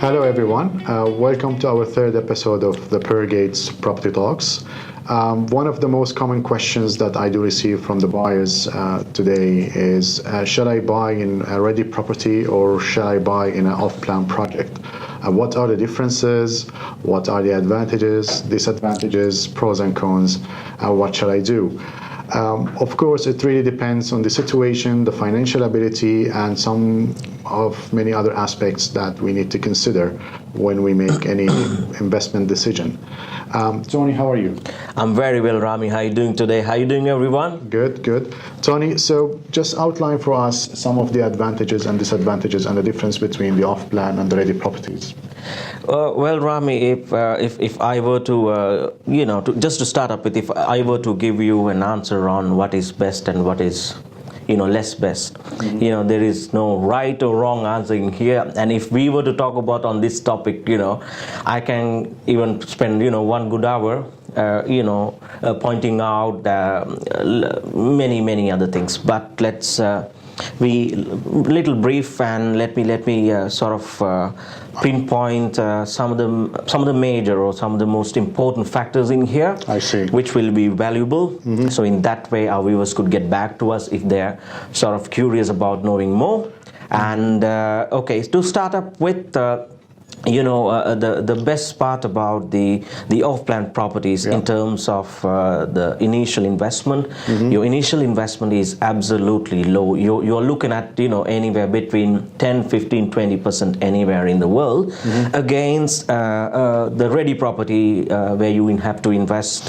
Hello, everyone. Welcome to our third episode of the Gates Property Talks. One of the most common questions that I do receive from the buyers today is, shall I buy in a ready property or shall I buy in an off-plan project? What are the differences? What are the advantages, disadvantages, pros and cons? What shall I do? Of course, it really depends on the situation, the financial ability, and some of many other aspects that we need to consider when we make any investment decision. Tony, how are you? I'm very well, Rami. How are you doing today? How are you doing, everyone? Good, good. Tony, so just outline for us some of the advantages and disadvantages and the difference between the off-plan and the ready properties. Well, Rami, if I were to, just to start up with, if I were to give you an answer on what is best and what is, less best, there is no right or wrong answer in here. And if we were to talk about on this topic, I can even spend, 1 good hour, pointing out many other things. But let's be little brief and let me sort of pinpoint some of the major or some of the most important factors in here. I see. Which will be valuable. So in that way, our viewers could get back to us if they're sort of curious about knowing more. And okay, to start up with. The best part about the off-plan properties in terms of the initial investment, your initial investment is absolutely low. You're looking at anywhere between 10, 15, 20% anywhere in the world against the ready property where you have to invest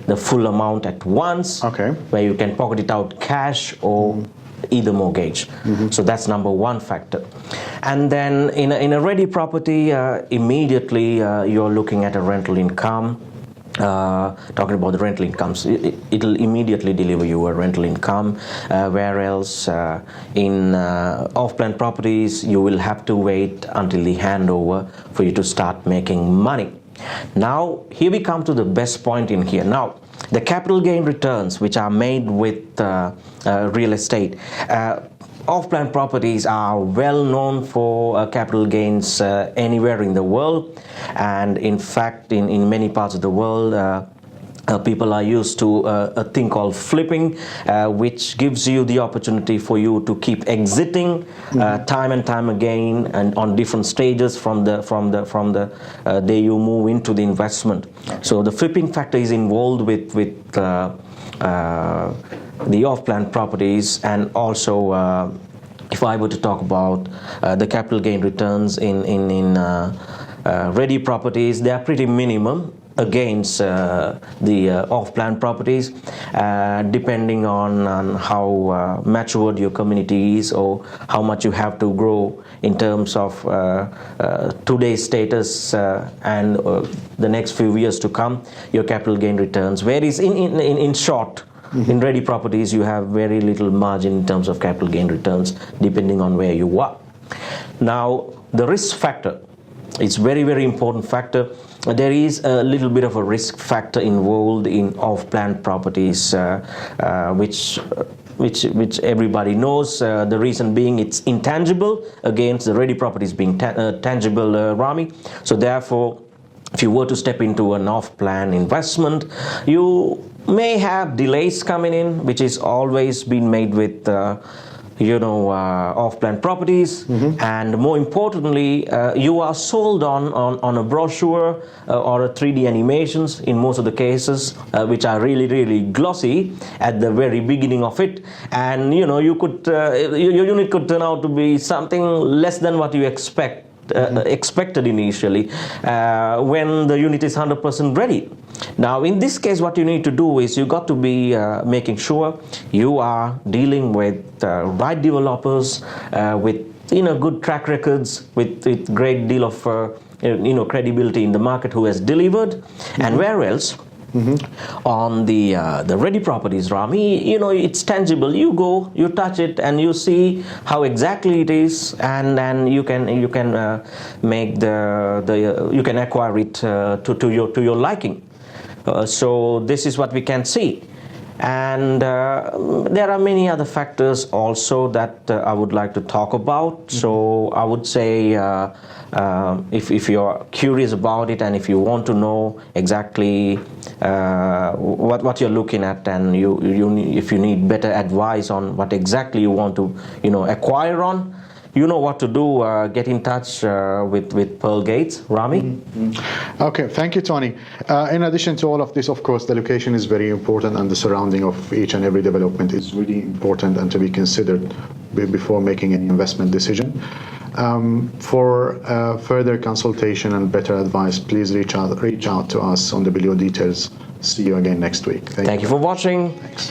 the full amount at once, where you can pocket it out cash or either mortgage. So that's number one factor. And then in a ready property, immediately you're looking at a rental income. Talking about the rental incomes, it'll immediately deliver you a rental income, whereas in off-plan properties you will have to wait until the handover for you to start making money. Now here we come to the best point in here. Now the capital gain returns which are made with real estate. Off-plan properties are well known for capital gains anywhere in the world, and in fact in many parts of the world people are used to a thing called flipping, which gives you the opportunity for you to keep exiting time and time again and on different stages from the day you move into the investment. So the flipping factor is involved with the off-plan properties. And also if I were to talk about the capital gain returns in ready properties, they are pretty minimum against the off-plan properties, depending on how matured your community is or how much you have to grow in terms of today's status and the next few years to come, your capital gain returns. Whereas in short, in ready properties, you have very little margin in terms of capital gain returns, depending on where you are. Now, the risk factor is very important factor. There is a little bit of a risk factor involved in off-plan properties, which everybody knows. The reason being it's intangible against the ready properties being tangible, Rami. So therefore, if you were to step into an off-plan investment, you may have delays coming in, which is always been made with off-plan properties, and more importantly, you are sold on a brochure or a 3D animations in most of the cases, which are really glossy at the very beginning of it, and you could your unit could turn out to be something less than what you expected initially when the unit is 100% ready. Now in this case, what you need to do is you got to be making sure you are dealing with right developers with good track records, with great deal of credibility in the market who has delivered. And where else on the ready properties, Rami, it's tangible. You go, you touch it, and you see how exactly it is, and then you can make you can acquire it to your liking. So this is what we can see. And there are many other factors also that I would like to talk about. So I would say if you're curious about it and if you want to know exactly what you're looking at, and if you need better advice on what exactly you want to acquire on, you know what to do. Get in touch with Pearl Gates. Rami? Okay, thank you, Tony. In addition to all of this, of course, the location is very important, and the surrounding of each and every development is really important and to be considered before making an investment decision. For further consultation and better advice, please reach out to us on the below details. See you again next week. Thank you for watching. Thanks.